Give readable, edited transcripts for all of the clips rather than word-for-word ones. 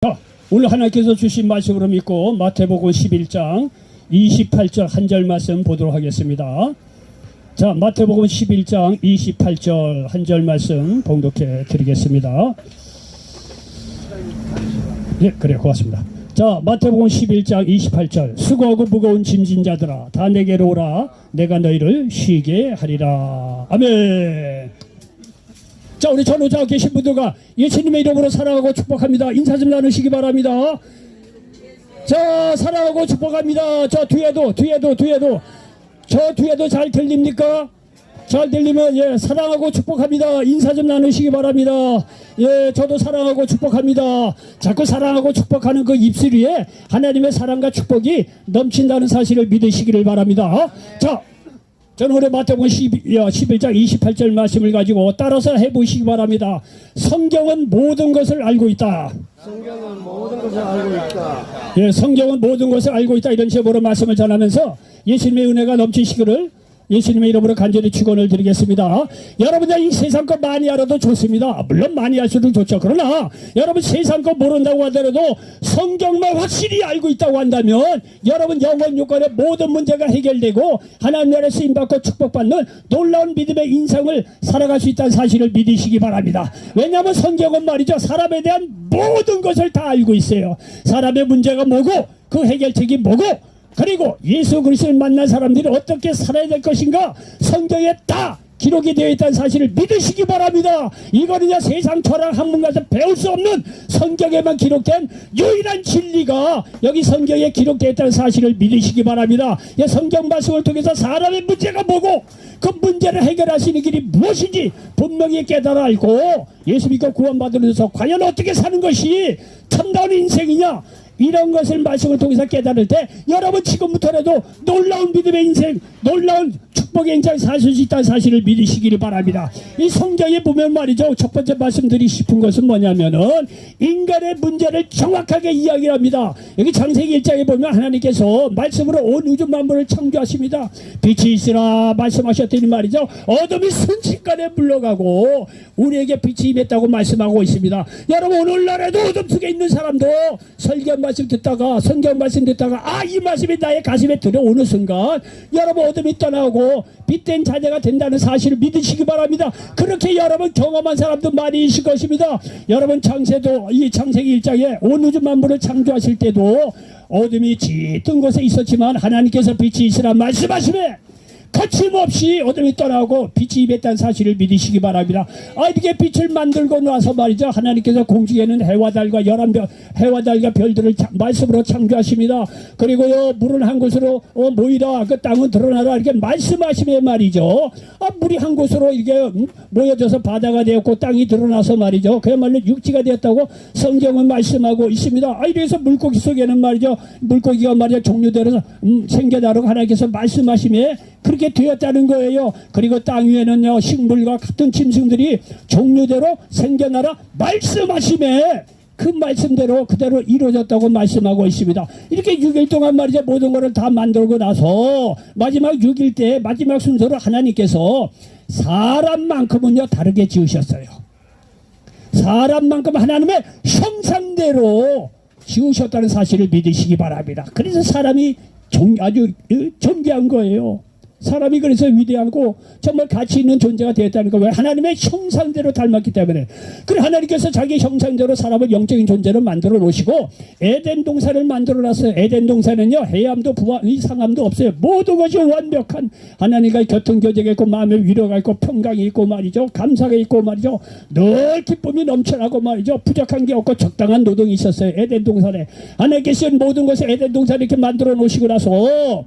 자, 오늘 하나님께서 주신 말씀으로 믿고 마태복음 11장 28절 한 절 말씀 보도록 하겠습니다. 자, 마태복음 11장 28절 한 절 말씀 봉독해 드리겠습니다. 예, 그래, 고맙습니다. 자, 마태복음 11장 28절 수고하고 무거운 짐진 자들아 다 내게로 오라 내가 너희를 쉬게 하리라. 아멘. 자, 우리 전후자 계신 분들과 예수님의 이름으로 사랑하고 축복합니다. 인사 좀 나누시기 바랍니다. 자, 사랑하고 축복합니다. 저 뒤에도 저 뒤에도 잘 들립니까? 잘 들리면 예, 사랑하고 축복합니다. 인사 좀 나누시기 바랍니다. 예, 저도 사랑하고 축복합니다. 자꾸 사랑하고 축복하는 그 입술 위에 하나님의 사랑과 축복이 넘친다는 사실을 믿으시기를 바랍니다. 자, 저는 오늘 마태복음 11장 28절 말씀을 가지고 따라서 해보시기 바랍니다. 성경은 모든 것을 알고 있다. 성경은 모든 것을 알고 있다. 예, 성경은 모든 것을 알고 있다. 이런 제목으로 말씀을 전하면서 예수님의 은혜가 넘치시기를 예수님의 이름으로 간절히 축원을 드리겠습니다. 여러분들 이 세상 것 많이 알아도 좋습니다. 물론 많이 알수록 좋죠. 그러나 여러분 세상 것 모른다고 하더라도 성경만 확실히 알고 있다고 한다면 여러분 영혼 육간의 모든 문제가 해결되고 하나님 나라에 쓰임받고 축복받는 놀라운 믿음의 인생을 살아갈 수 있다는 사실을 믿으시기 바랍니다. 왜냐하면 성경은 말이죠, 사람에 대한 모든 것을 다 알고 있어요. 사람의 문제가 뭐고 그 해결책이 뭐고 그리고 예수 그리스도를 만난 사람들이 어떻게 살아야 될 것인가 성경에 다 기록이 되어 있다는 사실을 믿으시기 바랍니다. 이거는요 세상 철학 학문 가서 배울 수 없는 성경에만 기록된 유일한 진리가 여기 성경에 기록되어 있다는 사실을 믿으시기 바랍니다. 성경 말씀을 통해서 사람의 문제가 뭐고 그 문제를 해결할 수 있는 길이 무엇인지 분명히 깨달아 알고 예수 믿고 구원받으면서 과연 어떻게 사는 것이 참다운 인생이냐 이런 것을 말씀을 통해서 깨달을 때 여러분 지금부터라도 놀라운 믿음의 인생, 놀라운 축복의 인생 사실 수 있다는 사실을 믿으시기를 바랍니다. 이 성경에 보면 말이죠, 첫 번째 말씀드리고 싶은 것은 뭐냐면은 인간의 문제를 정확하게 이야기를 합니다. 여기 창세기 1장에 보면 하나님께서 말씀으로 온 우주 만물을 창조하십니다. 빛이 있으라 말씀하셨더니 말이죠, 어둠이 순식간에 물러가고 우리에게 빛이 임했다고 말씀하고 있습니다. 여러분 오늘날에도 어둠 속에 있는 사람도 설교 말씀 듣다가 성경 말씀 듣다가 이 말씀이 나의 가슴에 들어오는 순간 여러분 어둠이 떠나고 빛된 자녀가 된다는 사실을 믿으시기 바랍니다. 그렇게 여러분 경험한 사람도 많이 있을 것입니다. 여러분 이 창세기 1장에 온 우주 만물을 창조하실 때도 어둠이 짙은 곳에 있었지만 하나님께서 빛이 있으라 말씀하시매 거침없이 어둠이 떠나고 빛이 임했다는 사실을 믿으시기 바랍니다. 이렇게 빛을 만들고 나서 말이죠, 하나님께서 공중에는 해와 달과 해와 달과 별들을 말씀으로 창조하십니다. 그리고요 물은 한 곳으로 모이라 그 땅은 드러나라 이렇게 말씀하시면 말이죠, 물이 한 곳으로 이렇게 모여져서 바다가 되었고 땅이 드러나서 말이죠 그야말로 육지가 되었다고 성경은 말씀하고 있습니다. 이래서 물고기 속에는 말이죠 물고기가 말이죠 종류대로 생겨나라고 하나님께서 말씀하시면 그렇게 되었다는 거예요. 그리고 땅 위에는요 식물과 같은 짐승들이 종류대로 생겨나라 말씀하심에 그 말씀대로 그대로 이루어졌다고 말씀하고 있습니다. 이렇게 6일 동안 말이죠 모든 것을 다 만들고 나서 마지막 6일 때 마지막 순서로 하나님께서 사람만큼은요 다르게 지으셨어요. 사람만큼 하나님의 형상대로 지으셨다는 사실을 믿으시기 바랍니다. 그래서 사람이 아주 존귀한 거예요. 사람이 그래서 위대하고 정말 가치 있는 존재가 되었다는 거. 왜? 하나님의 형상대로 닮았기 때문에. 그래 하나님께서 자기 형상대로 사람을 영적인 존재로 만들어 놓으시고 에덴 동산을 만들어 놨어요. 에덴 동산은요 해함도 상함도 없어요. 모든 것이 완벽한 하나님과 교통교제가 있고 마음의 위로가 있고 평강이 있고 말이죠 감사가 있고 말이죠 늘 기쁨이 넘쳐나고 말이죠 부족한 게 없고 적당한 노동이 있었어요. 에덴 동산에 하나님께서 모든 것을 에덴 동산에 이렇게 만들어 놓으시고 나서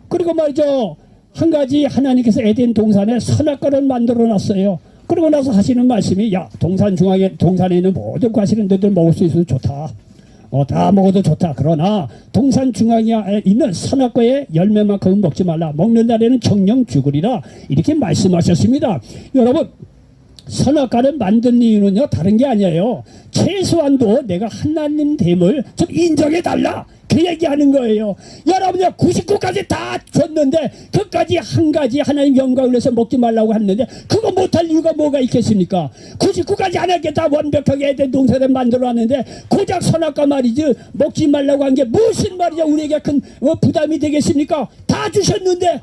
그리고 말이죠 한 가지 하나님께서 에덴 동산에 선악과를 만들어 놨어요. 그러고 나서 하시는 말씀이 동산에 있는 모든 과실들을 먹을 수 있어서 좋다. 다 먹어도 좋다. 그러나 동산 중앙에 있는 선악과의 열매만큼은 먹지 말라. 먹는 날에는 정령 죽으리라. 이렇게 말씀하셨습니다. 여러분 선악과를 만든 이유는요 다른 게 아니에요. 최소한도 내가 하나님 됨을 좀 인정해달라 그 얘기하는 거예요. 여러분요 99까지 다 줬는데 그까지 한 가지 하나님 영광을 위해서 먹지 말라고 했는데 그거 못할 이유가 뭐가 있겠습니까? 99까지 안 했겠다. 완벽하게 에덴 동산을 만들어놨는데 고작 선악과 말이지 먹지 말라고 한 게 무슨 말이죠. 우리에게 큰 부담이 되겠습니까? 다 주셨는데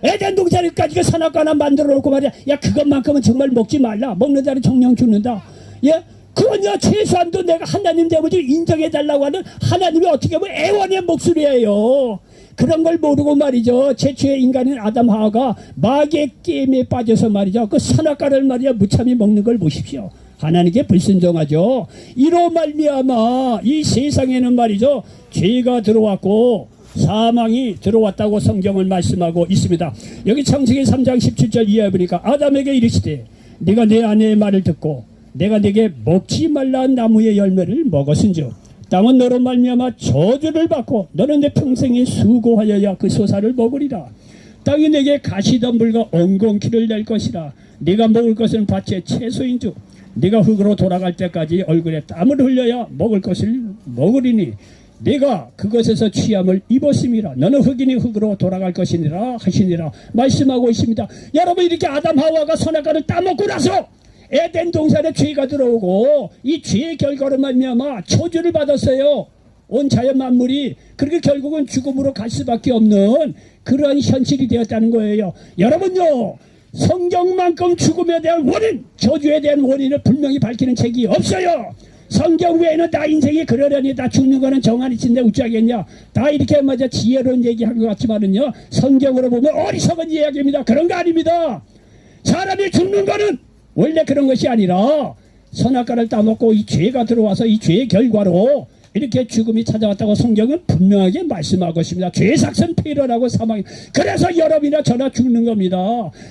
에덴 동산까지 선악과 하나 만들어 놓고 말이야. 야 그것만큼은 정말 먹지 말라. 먹는 자는 정령 죽는다. 예? 그건요 최소한도 내가 하나님 되면 좀 인정해달라고 하는 하나님이 어떻게 보면 애원의 목소리예요. 그런 걸 모르고 말이죠. 최초의 인간인 아담 하와가 마귀의 게임에 빠져서 말이죠. 그 선악과를 말이야 무참히 먹는 걸 보십시오. 하나님께 불순종하죠. 이로 말미암아 이 세상에는 말이죠 죄가 들어왔고 사망이 들어왔다고 성경을 말씀하고 있습니다. 여기 창세기 3장 17절 이하에 보니까 아담에게 이르시되 네가 내 아내의 말을 듣고 내가 네게 먹지 말라 나무의 열매를 먹었은즉 땅은 너로 말미암아 저주를 받고 너는 내 평생에 수고하여야 그 소사를 먹으리라. 땅이 내게 가시덤불과 엉겅퀴를 낼 것이라. 네가 먹을 것은 밭의 채소인즉 네가 흙으로 돌아갈 때까지 얼굴에 땀을 흘려야 먹을 것을 먹으리니 내가 그것에서 취함을 입었음이라. 너는 흙이니 흙으로 돌아갈 것이니라 하시니라 말씀하고 있습니다. 여러분 이렇게 아담 하와가 선악과를 따먹고 나서 에덴 동산에 죄가 들어오고 이 죄의 결과로 말미암아 저주를 받았어요. 온 자연 만물이. 그렇게 결국은 죽음으로 갈 수밖에 없는 그러한 현실이 되었다는 거예요. 여러분요 성경만큼 죽음에 대한 원인, 저주에 대한 원인을 분명히 밝히는 책이 없어요. 성경 외에는 나 인생이 그러려니 다 죽는 거는 정한이 친데 어찌하겠냐. 다 이렇게 맞아 지혜로운 얘기한 것 같지만은요 성경으로 보면 어리석은 이야기입니다. 그런 거 아닙니다. 사람이 죽는 거는 원래 그런 것이 아니라 선악과를 따먹고 이 죄가 들어와서 이 죄의 결과로 이렇게 죽음이 찾아왔다고 성경은 분명하게 말씀하고 있습니다. 죄삭선 폐련하고 사망. 그래서 여러분이나 저나 죽는 겁니다.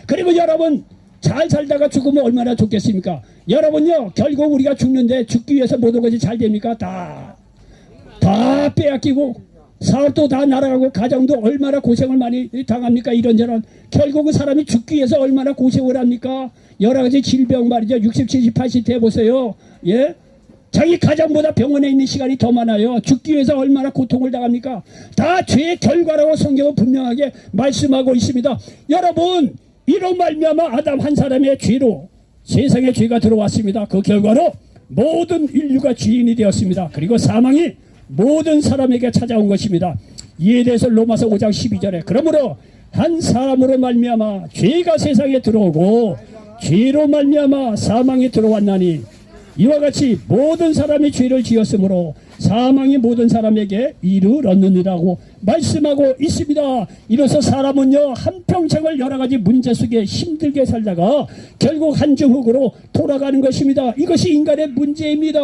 그리고 여러분 잘 살다가 죽으면 얼마나 좋겠습니까? 여러분요 결국 우리가 죽는데 죽기 위해서 모든 것이 잘 됩니까? 다 빼앗기고 사업도 다 날아가고 가정도 얼마나 고생을 많이 당합니까? 이런저런. 결국은 사람이 죽기 위해서 얼마나 고생을 합니까? 여러 가지 질병 말이죠. 60, 70, 80대 해보세요. 예? 자기 가정보다 병원에 있는 시간이 더 많아요. 죽기 위해서 얼마나 고통을 당합니까? 다 죄의 결과라고 성경은 분명하게 말씀하고 있습니다. 여러분 이로 말미암아 아담 한 사람의 죄로 세상에 죄가 들어왔습니다. 그 결과로 모든 인류가 죄인이 되었습니다. 그리고 사망이 모든 사람에게 찾아온 것입니다. 이에 대해서 로마서 5장 12절에 그러므로 한 사람으로 말미암아 죄가 세상에 들어오고 죄로 말미암아 사망이 들어왔나니 이와 같이 모든 사람이 죄를 지었으므로 사망이 모든 사람에게 이르렀느니라고 말씀하고 있습니다. 이로써 사람은요 한평생을 여러 가지 문제 속에 힘들게 살다가 결국 한정흙으로 돌아가는 것입니다. 이것이 인간의 문제입니다.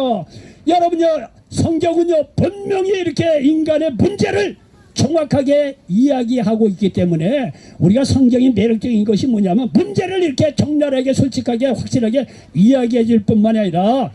여러분요 성경은요 분명히 이렇게 인간의 문제를 정확하게 이야기하고 있기 때문에 우리가 성경이 매력적인 것이 뭐냐면 문제를 이렇게 적나라하게 솔직하게 확실하게 이야기해 줄 뿐만 아니라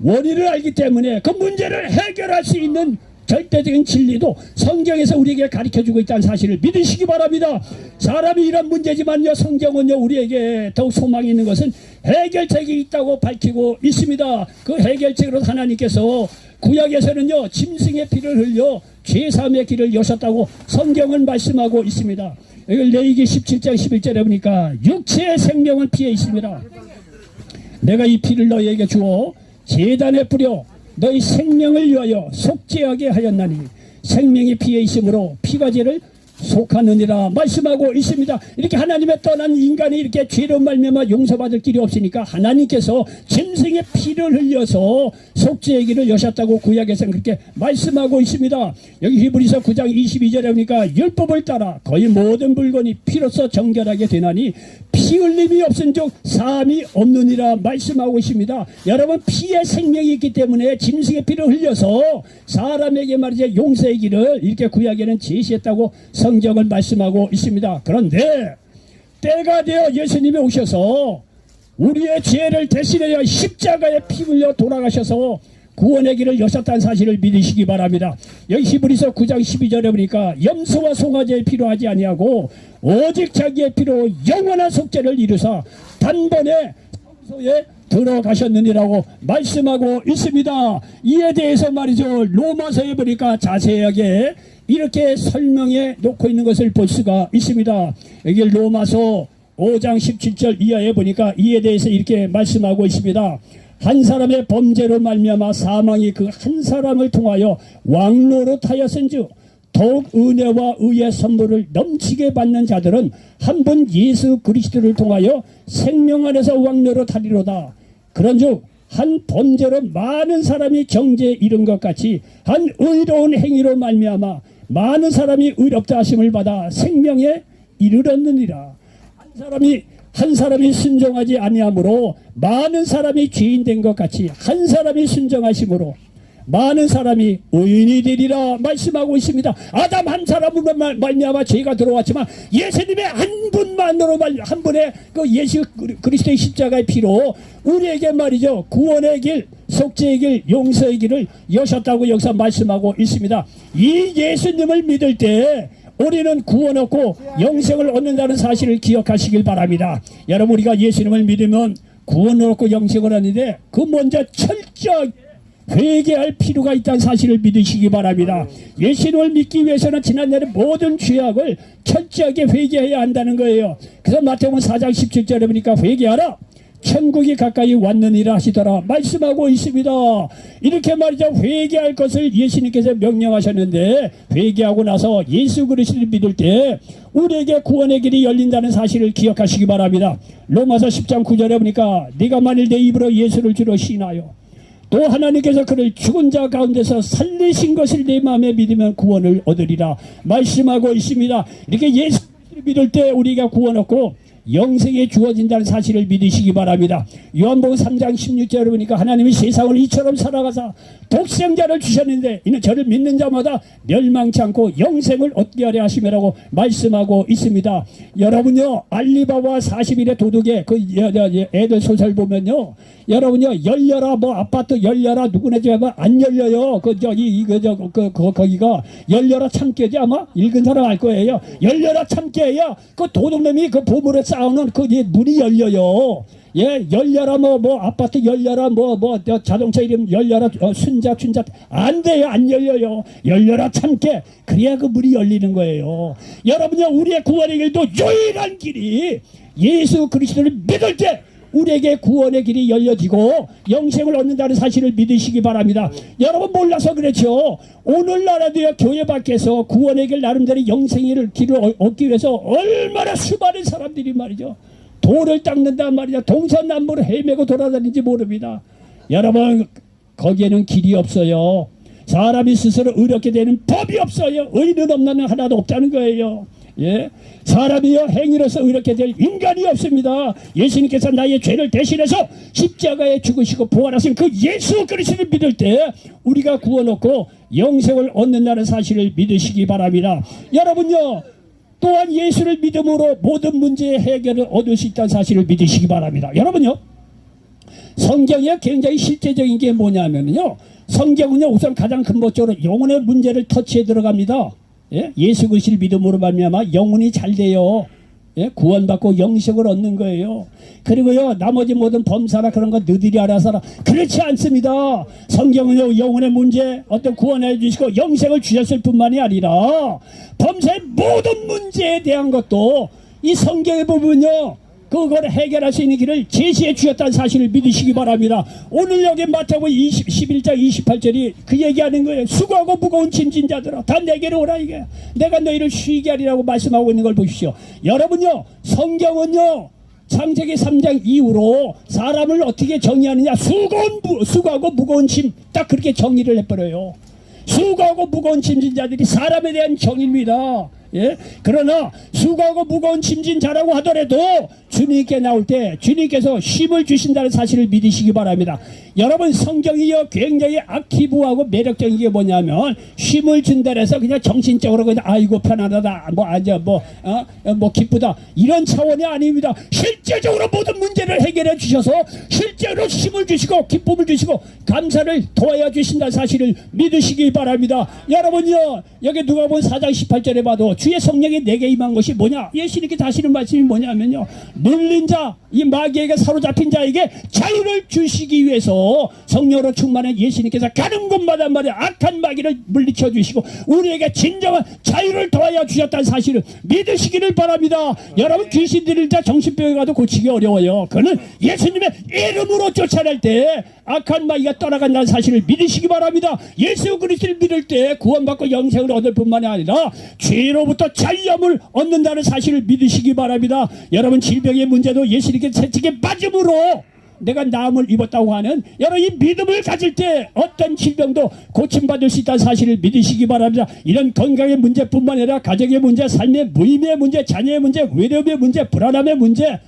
원인을 알기 때문에 그 문제를 해결할 수 있는 절대적인 진리도 성경에서 우리에게 가르쳐주고 있다는 사실을 믿으시기 바랍니다. 사람이 이런 문제지만요 성경은요 우리에게 더욱 소망이 있는 것은 해결책이 있다고 밝히고 있습니다. 그 해결책으로 하나님께서 구약에서는요 짐승의 피를 흘려 죄사함의 길을 여셨다고 성경은 말씀하고 있습니다. 여기 레위기 17장 11절에 보니까 육체의 생명은 피에 있습니다. 내가 이 피를 너희에게 주어 제단에 뿌려 너희 생명을 위하여 속죄하게 하였나니 생명이 피에 있으므로 피가 죄를 속하느니라 말씀하고 있습니다. 이렇게 하나님의 떠난 인간이 이렇게 죄로 말미암아 용서받을 길이 없으니까 하나님께서 짐승의 피를 흘려서 속죄의 길을 여셨다고 구약에서는 그렇게 말씀하고 있습니다. 여기 히브리서 9장 22절에 보니까 율법을 따라 거의 모든 물건이 피로써 정결하게 되나니 피 흘림이 없은즉 사함이 없느니라 말씀하고 있습니다. 여러분 피에 생명이 있기 때문에 짐승의 피를 흘려서 사람에게 말이죠 용서의 길을 이렇게 구약에는 제시했다고 성경을 말씀하고 있습니다. 그런데 때가 되어 예수님이 오셔서 우리의 죄를 대신하여 십자가에 피 흘려 돌아가셔서 구원의 길을 여셨다는 사실을 믿으시기 바랍니다. 여기 히브리서 9장 12절에 보니까 염소와 송아지의 피로 하지 아니하고 오직 자기의 피로 영원한 속죄를 이루사 단번에 소에 들어가셨느니라고 말씀하고 있습니다. 이에 대해서 말이죠. 로마서에 보니까 자세하게 이렇게 설명해 놓고 있는 것을 볼 수가 있습니다. 여기 로마서 5장 17절 이하에 보니까 이에 대해서 이렇게 말씀하고 있습니다. 한 사람의 범죄로 말미암아 사망이 그 한 사람을 통하여 왕노릇하였은즉 더욱 은혜와 의의 선물을 넘치게 받는 자들은 한 분 예수 그리스도를 통하여 생명 안에서 왕노릇하리로다. 그런즉 한 범죄로 많은 사람이 정죄에 이른 것 같이 한 의로운 행위로 말미암아 많은 사람이 의롭다 하심을 받아 생명에 이르렀느니라. 한 사람이 순종하지 아니하므로 많은 사람이 죄인 된 것 같이 한 사람이 순종하심으로 많은 사람이 의인이 되리라 말씀하고 있습니다. 아담 한 사람으로 말미암아 죄가 들어왔지만 예수님의 한 분만으로 한 분의 그 예수 그리스도의 십자가의 피로 우리에게 말이죠 구원의 길, 속죄의 길, 용서의 길을 여셨다고 여기서 말씀하고 있습니다. 이 예수님을 믿을 때 우리는 구원 얻고 영생을 얻는다는 사실을 기억하시길 바랍니다. 여러분, 우리가 예수님을 믿으면 구원을 얻고 영생을 얻는데 그 먼저 철저하게 회개할 필요가 있다는 사실을 믿으시기 바랍니다. 예수님을 믿기 위해서는 지난날의 모든 죄악을 철저하게 회개해야 한다는 거예요. 그래서 마태복음 4장 17절에 보니까 회개하라 천국이 가까이 왔느니라 하시더라 말씀하고 있습니다. 이렇게 말이죠. 회개할 것을 예수님께서 명령하셨는데 회개하고 나서 예수 그리스도를 믿을 때 우리에게 구원의 길이 열린다는 사실을 기억하시기 바랍니다. 로마서 10장 9절에 보니까 네가 만일 내 입으로 예수를 주로 시인하여 또 하나님께서 그를 죽은 자 가운데서 살리신 것을 내 마음에 믿으면 구원을 얻으리라 말씀하고 있습니다. 이렇게 예수를 믿을 때 우리가 구원 얻고 영생에 주어진다는 사실을 믿으시기 바랍니다. 요한복음 3장 16절에 보니까 하나님이 세상을 이처럼 살아가사 독생자를 주셨는데 이는 저를 믿는 자마다 멸망치 않고 영생을 얻게 하려 하심이라고 말씀하고 있습니다. 여러분요, 알리바바 40일의 도둑의 그 애들 소설 보면요, 여러분요, 열려라 뭐 아파트 열려라 누구네 집에 안 열려요. 거기가 열려라 참깨지 아마 읽은 사람 알 거예요. 열려라 참깨야 그 도둑놈이 그 보물에 싸우는 그 문이 열려요. 예, 열려라 뭐 아파트 열려라 뭐 자동차 이름 열려라 순자 춘자 안 돼요. 안 열려요. 열려라 참깨 그래야 그 문이 열리는 거예요. 여러분요, 우리의 구원의 길도 유일한 길이 예수 그리스도를 믿을 때 우리에게 구원의 길이 열려지고 영생을 얻는다는 사실을 믿으시기 바랍니다. 여러분 몰라서 그렇죠. 오늘날에도요, 교회 밖에서 구원의 길 나름대로 영생의 길을 얻기 위해서 얼마나 수많은 사람들이 말이죠 돌을 닦는단 말이죠. 동서남북으로 헤매고 돌아다니는지 모릅니다. 여러분, 거기에는 길이 없어요. 사람이 스스로 의롭게 되는 법이 없어요. 의는 없는 하나도 없다는 거예요. 예, 사람이요 행위로서 의롭게 될 인간이 없습니다. 예수님께서 나의 죄를 대신해서 십자가에 죽으시고 부활하신 그 예수 그리스도를 믿을 때 우리가 구원 얻고 영생을 얻는다는 사실을 믿으시기 바랍니다. 여러분요, 또한 예수를 믿음으로 모든 문제의 해결을 얻을 수 있다는 사실을 믿으시기 바랍니다. 여러분요, 성경이 굉장히 실제적인 게 뭐냐면요, 성경은요 우선 가장 근본적으로 영혼의 문제를 터치해 들어갑니다. 예? 예수 그리스도를 믿음으로 말미암아 영혼이 잘 돼요. 예? 구원받고 영생을 얻는 거예요. 그리고요, 나머지 모든 범사나 그런 거 너희들이 알아서 하라. 그렇지 않습니다. 성경은요, 영혼의 문제 어떤 구원해 주시고 영생을 주셨을 뿐만이 아니라 범사의 모든 문제에 대한 것도 이 성경의 부분요, 그걸 해결할 수 있는 길을 제시해 주셨다는 사실을 믿으시기 바랍니다. 오늘 여기 마태복음 11장 28절이 그 얘기하는 거예요. 수고하고 무거운 짐진 자들아 다 내게로 오라. 이게 내가 너희를 쉬게 하리라고 말씀하고 있는 걸 보십시오. 여러분요, 성경은요 창세기 3장 이후로 사람을 어떻게 정의하느냐, 수고하고 무거운 짐 딱 그렇게 정의를 해버려요. 수고하고 무거운 짐진 자들이 사람에 대한 정의입니다. 예? 그러나 수고하고 무거운 짐진 자라고 하더라도 주님께 나올 때 주님께서 쉼을 주신다는 사실을 믿으시기 바랍니다. 여러분, 성경이요 굉장히 아키부하고 매력적인 게 뭐냐면 쉼을 준다 해서 그냥 정신적으로 그냥 아이고 편안하다 뭐 기쁘다 이런 차원이 아닙니다. 실제적으로 모든 문제를 해결해 주셔서 실제로 쉼을 주시고 기쁨을 주시고 감사를 도와야 주신다는 사실을 믿으시기 바랍니다. 여러분요, 여기 누가복음 4장 18절에 봐도 주의 성령이 내게 임한 것이 뭐냐, 예수님께 하시는 말씀이 뭐냐면요, 눌린 자, 이 마귀에게 사로잡힌 자에게 자유를 주시기 위해서 성령으로 충만한 예수님께서 가는 곳마다 말이야 악한 마귀를 물리쳐 주시고 우리에게 진정한 자유를 더하여 주셨다는 사실을 믿으시기를 바랍니다. 여러분 귀신 들릴 자 정신병에 가도 고치기 어려워요. 그는 예수님의 이름으로 쫓아낼 때 악한 마귀가 떠나간다는 사실을 믿으시기 바랍니다. 예수 그리스도를 믿을 때 구원받고 영생을 얻을 뿐만이 아니라 죄로부터 자유함을 얻는다는 사실을 믿으시기 바랍니다. 여러분 질병의 문제도 예수님께 채찍에 맞음으로 내가 나음을 입었다고 하는 여러분 이 믿음을 가질 때 어떤 질병도 고침받을 수 있다는 사실을 믿으시기 바랍니다. 이런 건강의 문제뿐만 아니라 가정의 문제, 삶의 무의미의 문제, 자녀의 문제, 외로움의 문제, 불안함의 문제,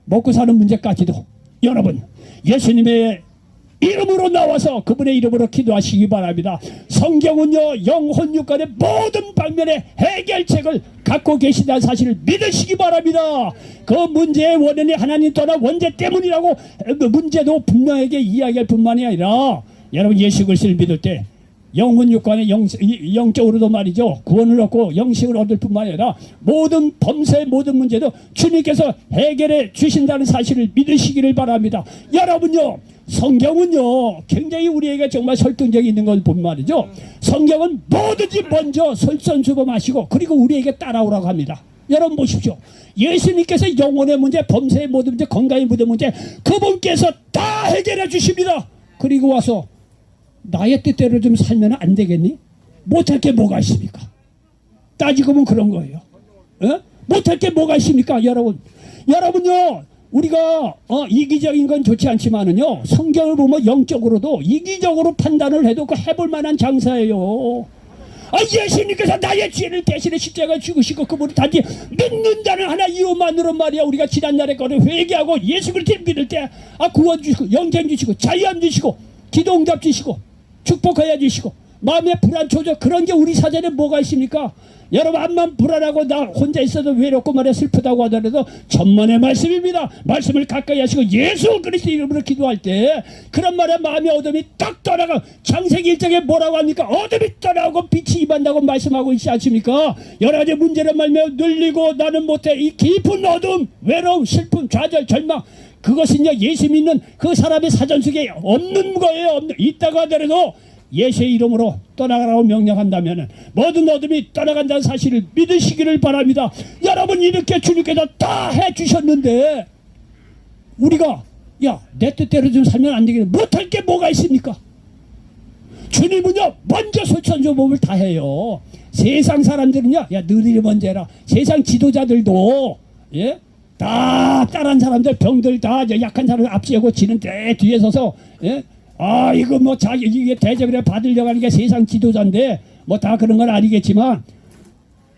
먹고 사는 문제까지도 여러분 예수님의 이름으로 나와서 그분의 이름으로 기도하시기 바랍니다. 성경은요 영혼 육간의 모든 방면의 해결책을 갖고 계시다는 사실을 믿으시기 바랍니다. 그 문제의 원인이 하나님 떠나 원죄 때문이라고 문제도 분명하게 이야기할 뿐만이 아니라 여러분 예수 그리스도를 믿을 때 영혼 육간의 영적으로도 말이죠 구원을 얻고 영생을 얻을 뿐만 아니라 모든 범사의 모든 문제도 주님께서 해결해 주신다는 사실을 믿으시기를 바랍니다. 여러분요 성경은요 굉장히 우리에게 정말 설득력이 있는 걸 보면 말이죠 성경은 뭐든지 먼저 설선수범하시고 그리고 우리에게 따라오라고 합니다. 여러분 보십시오. 예수님께서 영혼의 문제, 범사의 모든 문제, 건강의 모든 문제 그분께서 다 해결해 주십니다. 그리고 와서 나의 뜻대로 좀 살면 안 되겠니? 못할 게 뭐가 있습니까? 따지고 보면 그런 거예요. 못할 게 뭐가 있습니까? 여러분요 우리가 이기적인 건 좋지 않지만은요 성경을 보면 영적으로도 이기적으로 판단을 해도 그 해볼 만한 장사예요. 예수님께서 나의 죄를 대신에 십자가에 죽으시고 그분을 단지 믿는다는 하나 이유만으로 말이야 우리가 지난날에 거를 회개하고 예수 그리스도를 믿을 때 구원 주시고 영생 주시고 자유함 주시고 기도 응답 주시고 축복하여 주시고 마음의 불안 조절 그런 게 우리 사전에 뭐가 있습니까? 여러분 암만 불안하고 나 혼자 있어도 외롭고 말이야 슬프다고 하더라도 천만의 말씀입니다. 말씀을 가까이 하시고 예수 그리스도 이름으로 기도할 때 그런 말에 마음의 어둠이 딱 떠나가 창세기 1장에 뭐라고 합니까? 어둠이 떠나고 빛이 임한다고 말씀하고 있지 않습니까? 여러 가지 문제를 말며 늘리고 나는 못해 이 깊은 어둠 외로움 슬픔 좌절 절망 그것은요 예수 믿는 그 사람의 사전 속에 없는 거예요. 있다고 하더라도 예수의 이름으로 떠나가라고 명령한다면 모든 어둠이 떠나간다는 사실을 믿으시기를 바랍니다. 여러분 이렇게 주님께서 다 해주셨는데 우리가 내 뜻대로 좀 살면 안 되겠네 못할 게 뭐가 있습니까? 주님은요 먼저 솔선조법을 다 해요. 세상 사람들은요 너희들이 먼저 해라. 세상 지도자들도 다 다른 사람들 병들 다 약한 사람을 앞세우고 지는 때 뒤에 서서 이거 뭐 자기 이게 대접을 받으려고 하는 게 세상 지도자인데 뭐 다 그런 건 아니겠지만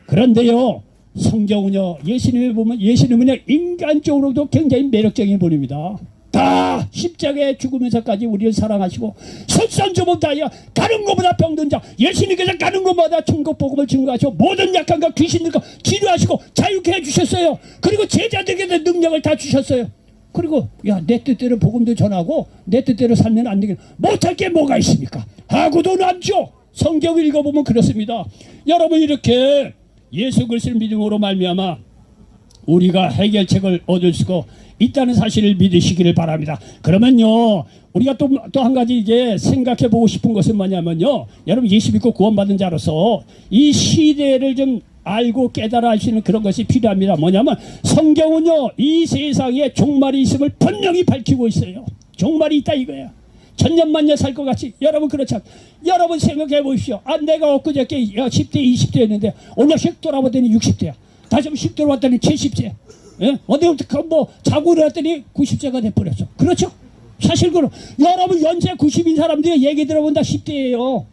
그런데요 성경은요 예수님을 보면 예수님은요 인간적으로도 굉장히 매력적인 분입니다. 다 십자가에 죽으면서까지 우리를 사랑하시고 설선조법 다하여 가는 것보다 병든 자 예수님께서 가는 것마다 천국 복음을 증거하시고 모든 약한과 귀신들과 치료하시고 자유케 해주셨어요. 그리고 제자들에게 능력을 다 주셨어요. 그리고 내 뜻대로 복음도 전하고 내 뜻대로 살면 안 되겠네 못할 게 뭐가 있습니까? 하고도 남죠. 성경을 읽어보면 그렇습니다. 여러분 이렇게 예수 그리스도를 믿음으로 말미암아 우리가 해결책을 얻을 수가 있다는 사실을 믿으시기를 바랍니다. 그러면요 우리가 또 한 가지 이제 생각해 보고 싶은 것은 뭐냐면요 여러분 예수 믿고 구원받은 자로서 이 시대를 좀 알고 깨달아 할 수 있는 그런 것이 필요합니다. 뭐냐면 성경은요 이 세상에 종말이 있음을 분명히 밝히고 있어요. 종말이 있다 이거야. 천년만년 살 것 같이 여러분 그렇지 않아요. 여러분 생각해 보십시오. 내가 엊그저께 10대 20대였는데 오늘 휙 돌아보더니 60대야. 다시 한번 휙 돌아봤더니 70세. 어디부터 뭐 자고 일어났더니 90세가 돼버렸어. 그렇죠? 사실 그럼 여러분 연세 90인 사람들이 얘기 들어본다 10대예요.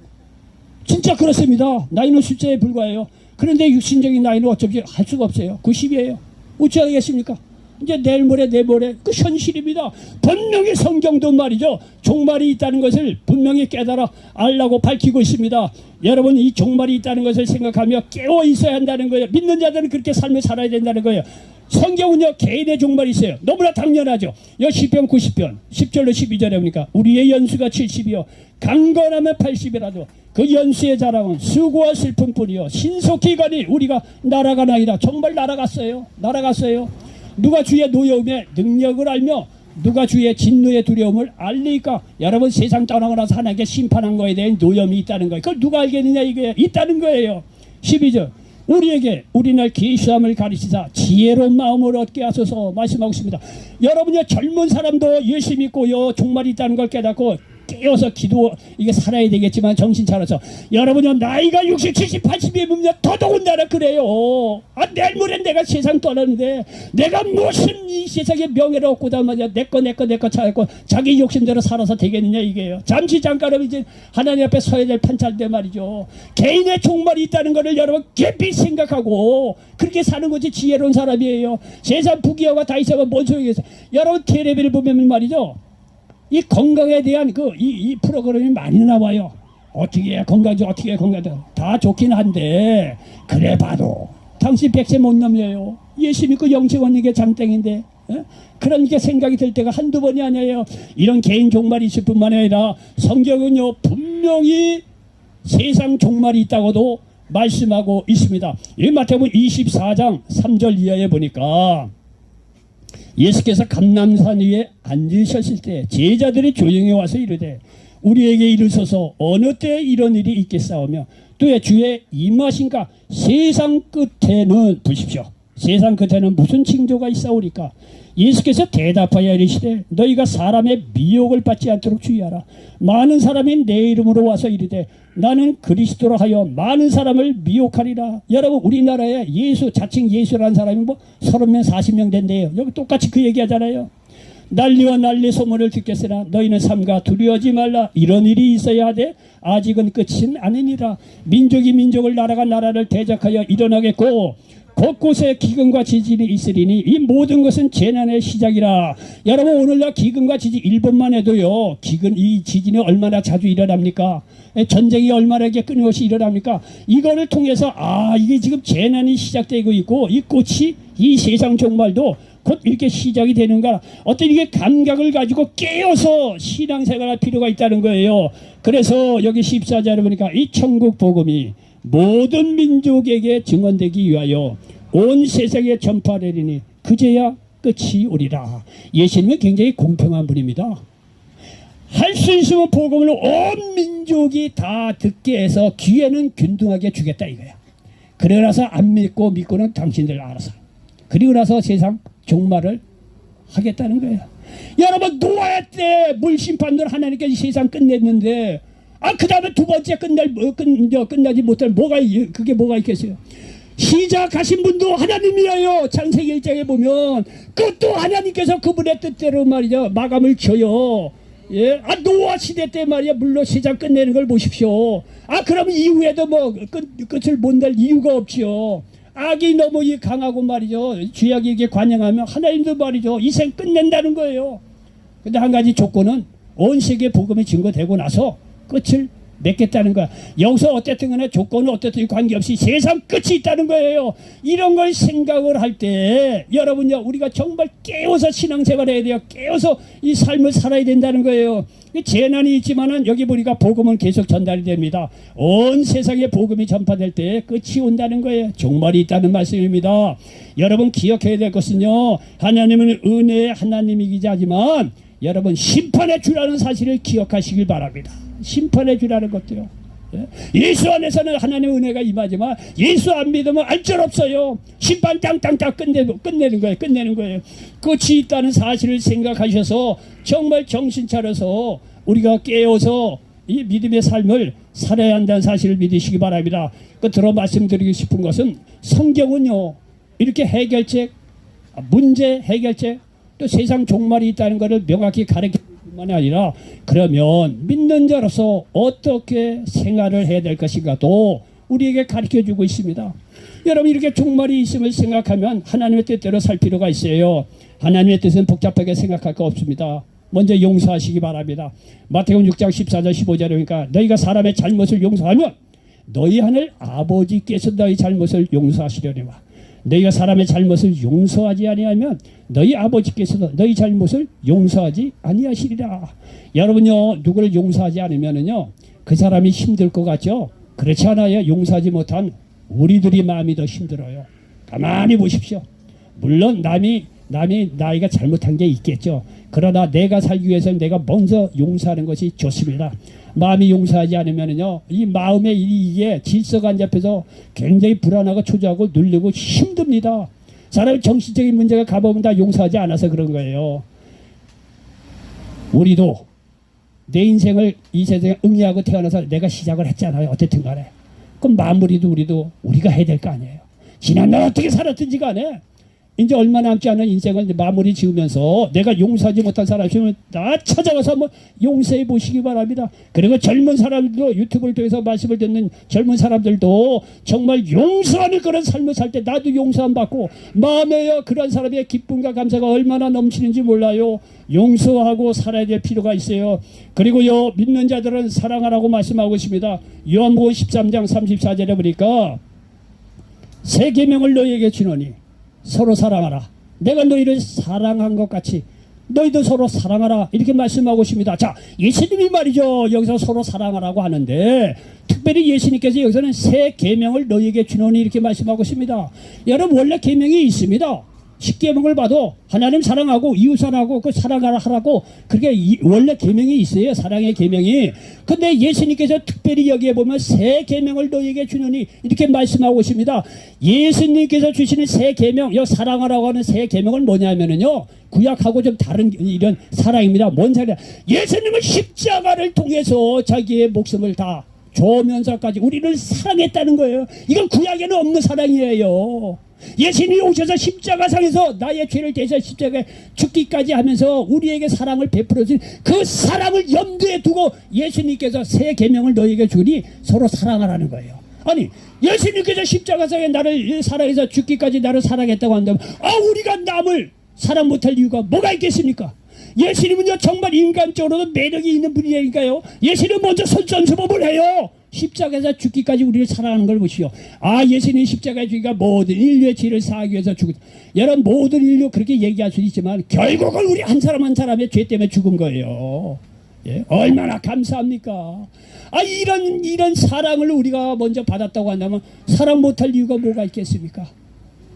진짜 그렇습니다. 나이는 숫자에 불과해요. 그런데 육신적인 나이는 어차피 할 수가 없어요. 90이에요. 어찌하겠습니까? 이제 내일 모레 그 현실입니다. 분명히 성경도 말이죠. 종말이 있다는 것을 분명히 깨달아 알라고 밝히고 있습니다. 여러분 이 종말이 있다는 것을 생각하며 깨어 있어야 한다는 거예요. 믿는 자들은 그렇게 삶을 살아야 된다는 거예요. 성경은요 개인의 종말이 있어요. 너무나 당연하죠. 시편 90편 10절로 12절에 보니까 우리의 연수가 70이요 강건하면 80이라도 그 연수의 자랑은 수고와 슬픔뿐이요 신속히 가니 우리가 날아가나이다. 정말 날아갔어요. 누가 주의 노여움의 능력을 알며 누가 주의 진노의 두려움을 알리까? 여러분 세상 떠나고 나서 하나님께 심판한 거에 대한 노여움이 있다는 거예요. 그걸 누가 알겠느냐 이게 있다는 거예요. 12절 우리에게 우리날 계시함을 가르치사 지혜로운 마음을 얻게 하소서 말씀하고 있습니다. 여러분이 젊은 사람도 예수 믿고요 종말이 있다는 걸 깨닫고 깨어서 기도 이게 살아야 되겠지만 정신 차려서 여러분이 나이가 60, 70, 80이 되면 더더군다나 그래요. 내일 모레 내가 세상 떠나는데 내가 무슨 이 세상에 명예를 얻고자 말이야 내거 찾고 자기 욕심대로 살아서 되겠느냐 이게요. 잠시 잠깐은 이제 하나님 앞에 서야 될 판차인데 말이죠. 개인의 종말이 있다는 것을 여러분 깊이 생각하고 그렇게 사는 것이 지혜로운 사람이에요. 세상 부귀영화 다 있어가 뭔 소용이겠어요. 여러분 텔레비를 보면 말이죠. 이 건강에 대한 이 프로그램이 많이 나와요. 어떻게 해야 건강하지 어떻게 해야 건강하지 다 좋긴 한데 그래 봐도 당신 100세 못 넘겨요. 예수 믿고 영생 얻는 게 장땡인데 그런 게 생각이 들 때가 한두 번이 아니에요. 이런 개인 종말이 있을 뿐만 아니라 성경은요 분명히 세상 종말이 있다고도 말씀하고 있습니다. 이 마태복음 24장 3절 이하에 보니까 예수께서 감람산 위에 앉으셨을 때 제자들이 조용히 와서 이르되 우리에게 이르소서 어느 때 이런 일이 있겠사오며 또 주의 임하신가 세상 끝에는 보십시오. 세상 끝에는 무슨 징조가 있사오리까? 예수께서 대답하여 이르시되 너희가 사람의 미혹을 받지 않도록 주의하라. 많은 사람이 내 이름으로 와서 이르되 나는 그리스도라 하여 많은 사람을 미혹하리라. 여러분 우리나라에 예수 자칭 예수라는 사람이 뭐 30명 40명 된대요. 여기 똑같이 그 얘기하잖아요. 난리와 난리 소문을 듣겠으나 너희는 삼가 두려워하지 말라. 이런 일이 있어야 하되 아직은 끝은 아니니라. 민족이 민족을 나라가 나라를 대적하여 일어나겠고 곳곳에 기근과 지진이 있으리니 이 모든 것은 재난의 시작이라. 여러분 오늘날 기근과 지진 일본만 해도요 이 지진이 얼마나 자주 일어납니까? 전쟁이 얼마나 끊임없이 일어납니까? 이거를 통해서 이게 지금 재난이 시작되고 있고 이 꽃이 이 세상 종말도 곧 이렇게 시작이 되는가. 어떤 이게 감각을 가지고 깨어서 신앙생활할 필요가 있다는 거예요. 그래서 여기 14절에 보니까 이 천국 복음이 모든 민족에게 증언되기 위하여 온 세상에 전파되리니 그제야 끝이 오리라. 예수님은 굉장히 공평한 분입니다. 할 수 있으면 복음을 온 민족이 다 듣게 해서 귀에는 균등하게 주겠다 이거야. 그러고 나서 안 믿고는 당신들 알아서. 그리고 나서 세상 종말을 하겠다는 거예요. 여러분 노아 때 물심판들 하나님께서 세상 끝냈는데 그 다음에 두 번째 끝나지 못할 그게 뭐가 있겠어요? 시작하신 분도 하나님이에요. 창세기 1장에 보면 그것도 하나님께서 그분의 뜻대로 말이죠 마감을 쳐요. 예, 노아 시대 때 말이야 물론 세상 끝내는 걸 보십시오. 그럼 이후에도 뭐 끝을 못 낼 이유가 없지요. 악이 너무 강하고 말이죠 죄악에게 관영하면 하나님도 말이죠 이 생 끝낸다는 거예요. 근데 한 가지 조건은 온 세계 복음이 증거되고 나서 끝을 맺겠다는 거야. 여기서 어쨌든 간에 조건은 어쨌든 관계없이 세상 끝이 있다는 거예요. 이런 걸 생각을 할 때 여러분요 우리가 정말 깨워서 신앙생활을 해야 돼요. 깨워서 이 삶을 살아야 된다는 거예요. 재난이 있지만은 여기 보니까 복음은 계속 전달이 됩니다. 온 세상에 복음이 전파될 때 끝이 온다는 거예요. 종말이 있다는 말씀입니다. 여러분 기억해야 될 것은요 하나님은 은혜의 하나님이기도 하지만 여러분 심판의 주라는 사실을 기억하시길 바랍니다. 심판의 주라는 것도요. 예수 안에서는 하나님의 은혜가 임하지만 예수 안 믿으면 알줄 없어요. 심판 땅땅땅 끝내는 거예요. 끝이 있다는 사실을 생각하셔서 정말 정신 차려서 우리가 깨어서 이 믿음의 삶을 살아야 한다는 사실을 믿으시기 바랍니다. 끝으로 말씀드리고 싶은 것은 성경은요 이렇게 해결책, 문제 해결책 또 세상 종말이 있다는 것을 명확히 가르치는 뿐만 아니라 그러면 믿는 자로서 어떻게 생활을 해야 될 것인가도 우리에게 가르쳐주고 있습니다. 여러분 이렇게 종말이 있음을 생각하면 하나님의 뜻대로 살 필요가 있어요. 하나님의 뜻은 복잡하게 생각할 거 없습니다. 먼저 용서하시기 바랍니다. 마태복음 6장 14절 15절에 보니까 너희가 사람의 잘못을 용서하면 너희 하늘 아버지께서 너희 잘못을 용서하시려니와 너희가 사람의 잘못을 용서하지 아니하면 너희 아버지께서도 너희 잘못을 용서하지 아니하시리라. 여러분요 누구를 용서하지 않으면은요 그 사람이 힘들 것 같죠? 그렇지 않아요. 용서하지 못한 우리들이 마음이 더 힘들어요. 가만히 보십시오. 물론 남이 남이 나이가 잘못한 게 있겠죠. 그러나 내가 살기 위해서는 내가 먼저 용서하는 것이 좋습니다. 마음이 용서하지 않으면요, 이 마음의 이게 질서가 안 잡혀서 굉장히 불안하고 초조하고 눌리고 힘듭니다. 사람의 정신적인 문제가 가보면 다 용서하지 않아서 그런 거예요. 우리도 내 인생을 이 세상에 응애하고 태어나서 내가 시작을 했잖아요. 어쨌든 간에. 그럼 마무리도 우리가 해야 될 거 아니에요. 지난 날 어떻게 살았든지 간에 이제 얼마 남지 않은 인생을 마무리 지으면서 내가 용서하지 못한 사람 있으면 다 찾아가서 한번 용서해 보시기 바랍니다. 그리고 젊은 사람들도 유튜브를 통해서 말씀을 듣는 젊은 사람들도 정말 용서하는 그런 삶을 살 때 나도 용서함 받고 마음에요 그런 사람의 기쁨과 감사가 얼마나 넘치는지 몰라요. 용서하고 살아야 될 필요가 있어요. 그리고요 믿는 자들은 사랑하라고 말씀하고 있습니다. 요한복음 13장 34절에 보니까 새 계명을 너희에게 주노니 서로 사랑하라. 내가 너희를 사랑한 것 같이 너희도 서로 사랑하라. 이렇게 말씀하고 있습니다. 자, 예수님이 말이죠. 여기서 서로 사랑하라고 하는데 특별히 예수님께서 여기서는 새 계명을 너희에게 주노니 이렇게 말씀하고 있습니다. 여러분 원래 계명이 있습니다. 10계명을 봐도 하나님 사랑하고 이웃 사랑하고 그 사랑하라 하라고 그렇게 원래 계명이 있어요. 사랑의 계명이. 근데 예수님께서 특별히 여기에 보면 새 계명을 너희에게 주노니 이렇게 말씀하고 있습니다. 예수님께서 주시는 새 계명, 이 사랑하라고 하는 새 계명은 뭐냐면요, 구약하고 좀 다른 이런 사랑입니다. 뭔 사랑? 예수님은 십자가를 통해서 자기의 목숨을 다 줘면서까지 우리를 사랑했다는 거예요. 이건 구약에는 없는 사랑이에요. 예수님이 오셔서 십자가상에서 나의 죄를 대해서 십자가에 죽기까지 하면서 우리에게 사랑을 베풀어준 그 사랑을 염두에 두고 예수님께서 새 계명을 너희에게 주니 서로 사랑하라는 거예요. 아니 예수님께서 십자가상에 나를 사랑해서 죽기까지 나를 사랑했다고 한다면 우리가 남을 사랑 못할 이유가 뭐가 있겠습니까? 예수님은요 정말 인간적으로도 매력이 있는 분이니까요. 예수님은 먼저 솔선수범을 해요. 십자가에서 죽기까지 우리를 사랑하는 걸 보시오. 예수님이 십자가에 죽기가 모든 인류의 죄를 사하기 위해서 죽은. 여러분 모든 인류 그렇게 얘기할 수 있지만 결국은 우리 한 사람 한 사람의 죄 때문에 죽은 거예요. 예? 얼마나 감사합니까? 이런 사랑을 우리가 먼저 받았다고 한다면 사랑 못할 이유가 뭐가 있겠습니까?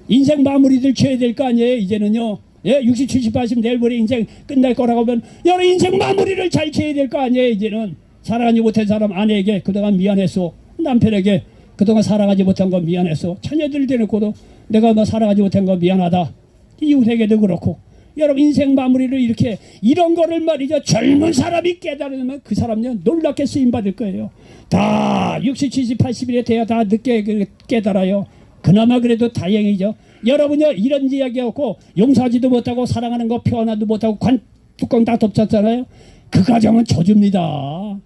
인생 마무리를 지어야 될 거 아니에요. 이제는요. 60, 70, 80 내일 모레 인생 끝날 거라고 하면 여러 인생 마무리를 잘 지어야 될 거 아니에요. 이제는 사랑하지 못한 사람 아내에게 그동안 미안했어. 남편에게 그동안 사랑하지 못한 거 미안했어. 자녀들 대놓고도 내가 뭐 사랑하지 못한 거 미안하다. 이웃에게도 그렇고. 여러분 인생 마무리를 이렇게 이런 거를 말이죠. 젊은 사람이 깨달으면 그 사람은 놀랍게 쓰임받을 거예요. 다 60, 70, 80일에 돼야 다 늦게 깨달아요. 그나마 그래도 다행이죠. 여러분요 이런 이야기하고 용서하지도 못하고 사랑하는 거 표현하지도 못하고 관 뚜껑 다 덮쳤잖아요. 그 가정은 저주입니다.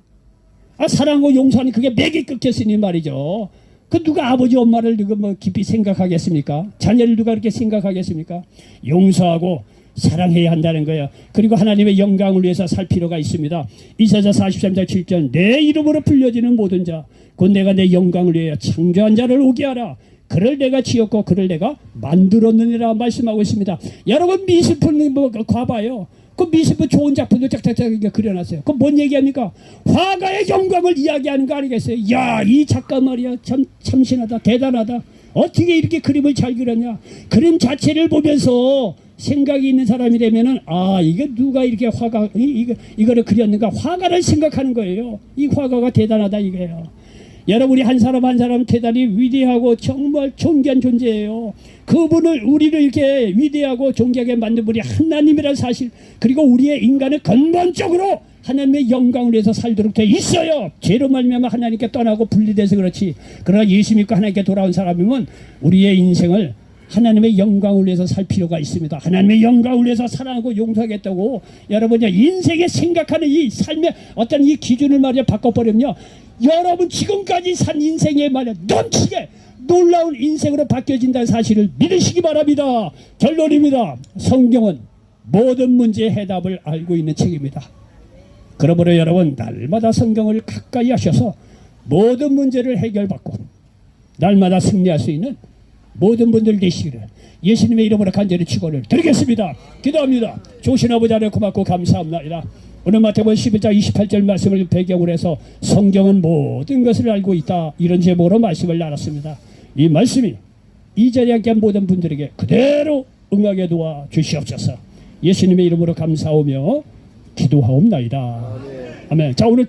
사랑하고 용서하니 그게 맥이 끊겼으니 말이죠. 그 누가 아버지 엄마를 누가 뭐 깊이 생각하겠습니까? 자녀를 누가 그렇게 생각하겠습니까? 용서하고 사랑해야 한다는 거예요. 그리고 하나님의 영광을 위해서 살 필요가 있습니다. 이사야 43장 7절 내 이름으로 불려지는 모든 자 곧 내가 내 영광을 위하여 창조한 자를 오게 하라. 그를 내가 지었고 그를 내가 만들었느니라 말씀하고 있습니다. 여러분 미술품 뭐 봐봐요. 그 미술품 좋은 작품도 짝짝짝 그려놨어요. 그건 뭔 얘기합니까? 화가의 영광을 이야기하는 거 아니겠어요? 야, 이 작가 말이야 참 참신하다 대단하다. 어떻게 이렇게 그림을 잘 그렸냐? 그림 자체를 보면서 생각이 있는 사람이 되면은 이게 누가 이렇게 화가 이거를 그렸는가? 화가를 생각하는 거예요. 이 화가가 대단하다 이거예요. 여러분이 한 사람 한 사람 대단히 위대하고 정말 존귀한 존재예요. 그분을 우리를 이렇게 위대하고 존귀하게 만든 분이 하나님이라는 사실, 그리고 우리의 인간은 근본적으로 하나님의 영광을 위해서 살도록 돼 있어요. 죄로 말미암아 하나님께 떠나고 분리돼서 그렇지. 그러나 예수 믿고 하나님께 돌아온 사람이면 우리의 인생을 하나님의 영광을 위해서 살 필요가 있습니다. 하나님의 영광을 위해서 사랑하고 용서하겠다고 여러분이 인생에 생각하는 이 삶의 어떤 이 기준을 말이야 바꿔버리면요, 여러분 지금까지 산 인생에 말이야 넘치게 놀라운 인생으로 바뀌어진다는 사실을 믿으시기 바랍니다. 결론입니다. 성경은 모든 문제의 해답을 알고 있는 책입니다. 그러므로 여러분 날마다 성경을 가까이 하셔서 모든 문제를 해결받고 날마다 승리할 수 있는 모든 분들 되시기를 예수님의 이름으로 간절히 축원을 드리겠습니다. 기도합니다. 좋으신 아버지 하나님 고맙고 감사합니다. 오늘 마태복음 11장 28절 말씀을 배경으로 해서 성경은 모든 것을 알고 있다, 이런 제목으로 말씀을 나눴습니다. 이 말씀이 이 자리에 함께한 모든 분들에게 그대로 응하게 도와 주시옵소서. 예수님의 이름으로 감사하며 기도하옵나이다. 아멘. 자, 오늘